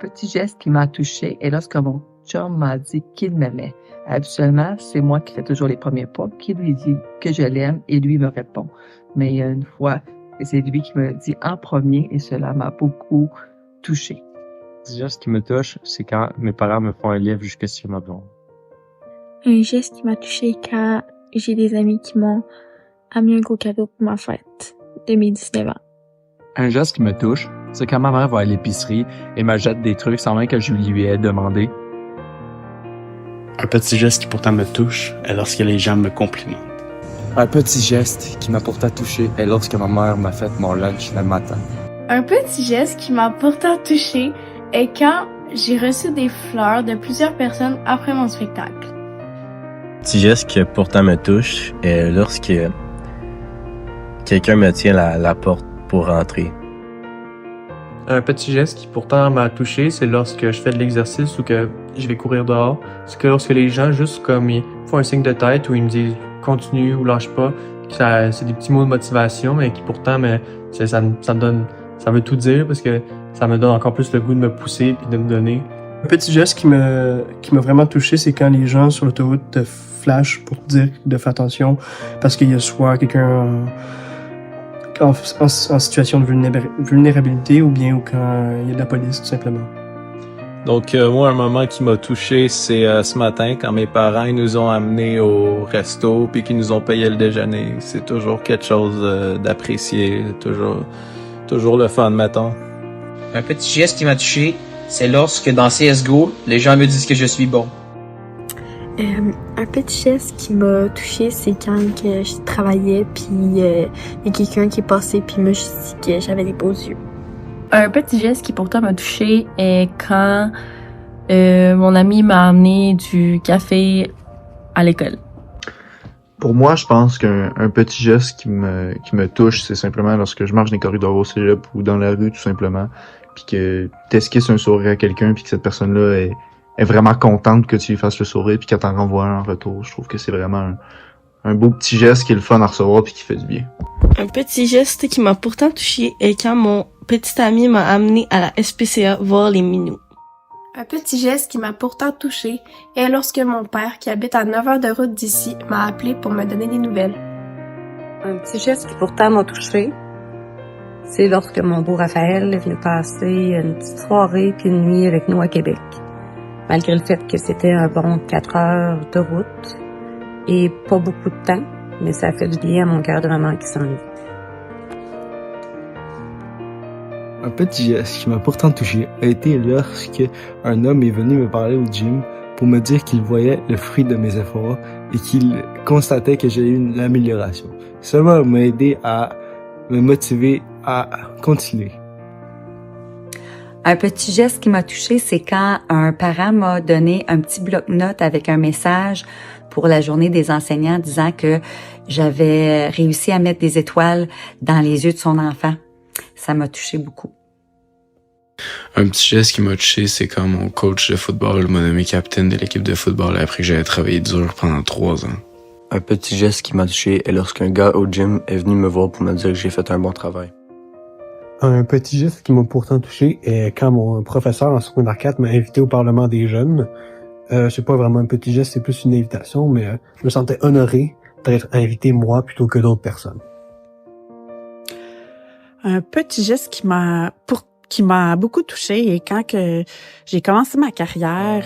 petit geste qui m'a touchée est lorsque mon chum m'a dit qu'il m'aimait. Habituellement, c'est moi qui fais toujours les premiers pas, qui lui dit que je l'aime et lui me répond. Mais il y a une fois, c'est lui qui me le dit en premier et cela m'a beaucoup touchée. Un petit geste qui me touche, c'est quand mes parents me font un livre jusqu'à sur ma blonde. Un geste qui m'a touchée quand j'ai des amis qui m'ont amené un gros cadeau pour ma fête de mes 19 ans. Un geste qui me touche, c'est quand ma mère va à l'épicerie et me jette des trucs sans même que je lui ai demandé. Un petit geste qui pourtant me touche est lorsque les gens me complimentent. Un petit geste qui m'a pourtant touché est lorsque ma mère m'a fait mon lunch le matin. Un petit geste qui m'a pourtant touché est quand j'ai reçu des fleurs de plusieurs personnes après mon spectacle. Un petit geste qui pourtant me touche est lorsque quelqu'un me tient la porte pour rentrer. Un petit geste qui pourtant m'a touché, c'est lorsque je fais de l'exercice ou que je vais courir dehors. C'est que lorsque les gens juste comme ils font un signe de tête ou ils me disent continue ou lâche pas, c'est des petits mots de motivation, mais qui pourtant ça veut tout dire parce que ça me donne encore plus le goût de me pousser puis de me donner. Un petit geste qui m'a vraiment touché, c'est quand les gens sur l'autoroute te flashent pour te dire de faire attention parce qu'il y a soit quelqu'un en situation de vulnérabilité ou bien quand il y a de la police, tout simplement. Donc, moi, un moment qui m'a touché, c'est ce matin, quand mes parents ils nous ont amenés au resto puis qu'ils nous ont payé le déjeuner. C'est toujours quelque chose d'apprécié, toujours le fun, mettons. Un petit geste qui m'a touché, c'est lorsque dans CSGO, les gens me disent que je suis bon. Un petit geste qui m'a touchée, c'est quand que je travaillais puis il y a quelqu'un qui est passé puis m'a dit que j'avais des beaux yeux. Un petit geste qui pourtant m'a touchée est quand mon ami m'a amené du café à l'école. Pour moi, je pense qu'un petit geste qui me touche, c'est simplement lorsque je marche dans les corridors au cégep ou dans la rue, tout simplement, puis que t'esquisses un sourire à quelqu'un puis que cette personne-là est vraiment contente que tu lui fasses le sourire puis qu'elle t'en renvoie un en retour. Je trouve que c'est vraiment un beau petit geste qui est le fun à recevoir puis qui fait du bien. Un petit geste qui m'a pourtant touché est quand mon petit ami m'a amené à la SPCA voir les minous. Un petit geste qui m'a pourtant touché est lorsque mon père, qui habite à 9 heures de route d'ici, m'a appelé pour me donner des nouvelles. Un petit geste qui pourtant m'a touché, c'est lorsque mon beau Raphaël est venu passer une petite soirée puis une nuit avec nous à Québec. Malgré le fait que c'était un bon 4 heures de route et pas beaucoup de temps, mais ça a fait du bien à mon cœur de maman qui s'ennuie. Un petit geste qui m'a pourtant touché a été lorsque un homme est venu me parler au gym pour me dire qu'il voyait le fruit de mes efforts et qu'il constatait que j'ai eu une amélioration. Cela m'a aidé à me motiver à continuer. Un petit geste qui m'a touchée, c'est quand un parent m'a donné un petit bloc-notes avec un message pour la journée des enseignants disant que j'avais réussi à mettre des étoiles dans les yeux de son enfant. Ça m'a touché beaucoup. Un petit geste qui m'a touché, c'est quand mon coach de football m'a nommé capitaine de l'équipe de football après que j'avais travaillé dur pendant 3 ans. Un petit geste qui m'a touché est lorsqu'un gars au gym est venu me voir pour me dire que j'ai fait un bon travail. Un petit geste qui m'a pourtant touché est quand mon professeur en secondaire 4 m'a invité au Parlement des jeunes. C'est pas vraiment un petit geste, c'est plus une invitation, mais je me sentais honoré d'être invité moi plutôt que d'autres personnes. Un petit geste qui m'a beaucoup touchée et quand que j'ai commencé ma carrière,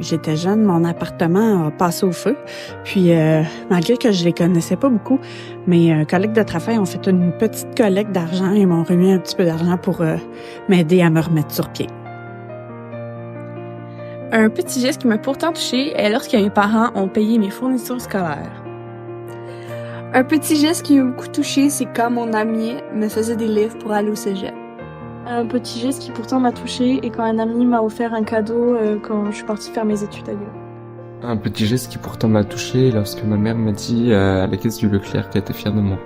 j'étais jeune, mon appartement a passé au feu. Puis malgré que je les connaissais pas beaucoup, mes collègues de travail ont fait une petite collecte d'argent et m'ont remis un petit peu d'argent pour m'aider à me remettre sur pied. Un petit geste qui m'a pourtant touchée est lorsque mes parents ont payé mes fournitures scolaires. Un petit geste qui m'a beaucoup touchée, c'est quand mon ami me faisait des livres pour aller au cégep. Un petit geste qui pourtant m'a touchée est quand un ami m'a offert un cadeau quand je suis partie faire mes études ailleurs. Un petit geste qui pourtant m'a touché lorsque ma mère m'a dit à la caisse du Leclerc qu'elle était fière de moi.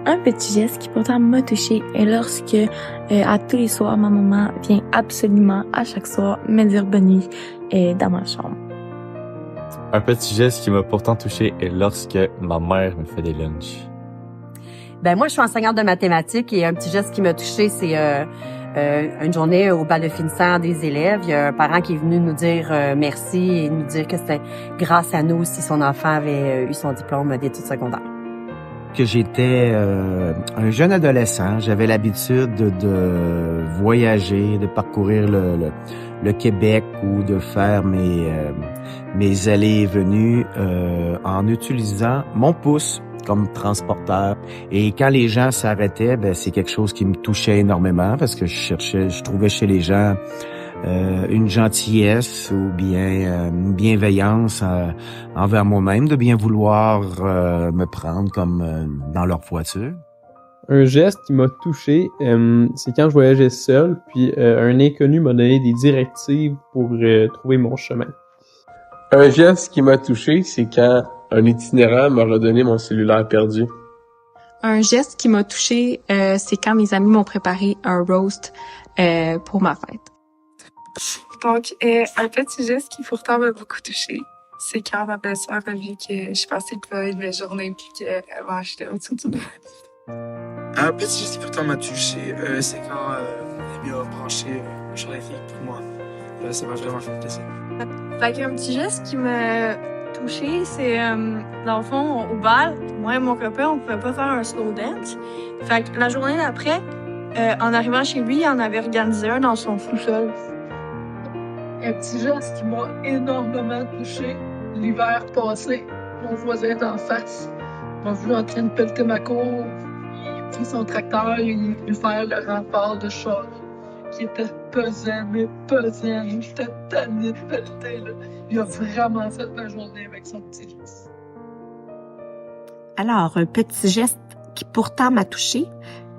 Un petit geste qui pourtant m'a touchée est lorsque à tous les soirs ma maman vient absolument à chaque soir me dire bonne nuit dans ma chambre. Un petit geste qui m'a pourtant touché est lorsque ma mère me fait des lunchs. Ben moi, je suis enseignante de mathématiques et un petit geste qui m'a touchée, c'est Une journée au bal de finissant des élèves, il y a un parent qui est venu nous dire merci et nous dire que c'était grâce à nous si son enfant avait eu son diplôme d'études secondaires. Que j'étais un jeune adolescent, j'avais l'habitude de voyager, de parcourir le Québec ou de faire mes allées et venues en utilisant mon pouce comme transporteur. Et quand les gens s'arrêtaient, c'est quelque chose qui me touchait énormément parce que je trouvais chez les gens une gentillesse ou bien une bienveillance envers moi-même, de bien vouloir me prendre comme dans leur voiture. Un geste qui m'a touché, c'est quand je voyageais seul, puis un inconnu m'a donné des directives pour trouver mon chemin. Un geste qui m'a touché, c'est quand un itinérant m'a redonné mon cellulaire perdu. Un geste qui m'a touché, c'est quand mes amis m'ont préparé un roast pour ma fête. Donc, un petit geste qui pourtant m'a beaucoup touché, c'est quand ma belle-sœur a vu que je passais une belle journée puis qu'elle m'a acheté un dessous du Un petit geste qui pourtant m'a touché, c'est quand mon ami a branché sur les filles pour moi. Ça m'a vraiment fait plaisir. Fait qu'un petit geste qui m'a touché, c'est dans le fond, au bal, moi et mon copain, on pouvait pas faire un slow dance. Fait que la journée d'après, en arrivant chez lui, il en avait organisé un dans son sous-sol. Un petit geste qui m'a énormément touché l'hiver passé. Mon voisin d'en face m'a vu en train de pelleter ma cour. Il a pris son tracteur et il est venu faire le rempart de char qui était pesant, mais pesant. J'étais tanné de pelleter, là. Il a vraiment fait ma journée avec son petit geste. Alors, un petit geste qui pourtant m'a touché,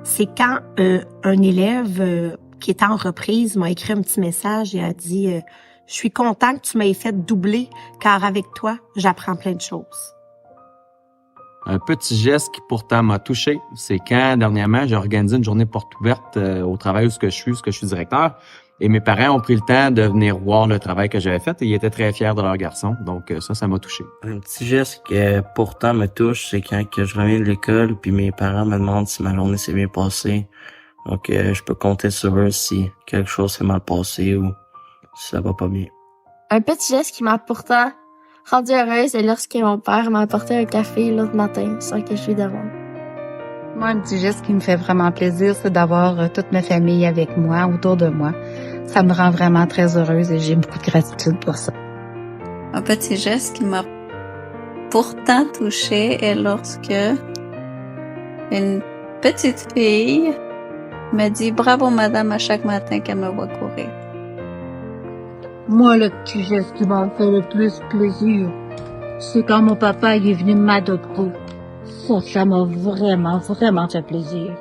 c'est quand un élève qui était en reprise m'a écrit un petit message et a dit « Je suis content que tu m'aies fait doubler, car avec toi, j'apprends plein de choses. » Un petit geste qui pourtant m'a touché, c'est quand dernièrement j'ai organisé une journée porte ouverte au travail où je suis directeur, et mes parents ont pris le temps de venir voir le travail que j'avais fait et ils étaient très fiers de leur garçon, donc ça m'a touché. Un petit geste qui pourtant me touche, c'est quand que je reviens de l'école puis mes parents me demandent si ma journée s'est bien passée. Donc je peux compter sur eux si quelque chose s'est mal passé ou si ça va pas bien. Un petit geste qui m'a pourtant rendue heureuse est lorsque mon père m'a apporté un café l'autre matin sans que je lui demande. Moi, un petit geste qui me fait vraiment plaisir, c'est d'avoir toute ma famille avec moi, autour de moi. Ça me rend vraiment très heureuse et j'ai beaucoup de gratitude pour ça. Un petit geste qui m'a pourtant touchée est lorsque une petite fille me dit « Bravo, madame » à chaque matin qu'elle me voit courir. Moi, le petit geste qui m'a fait le plus plaisir, c'est quand mon papa est venu m'adopter. Ça m'a vraiment fait plaisir.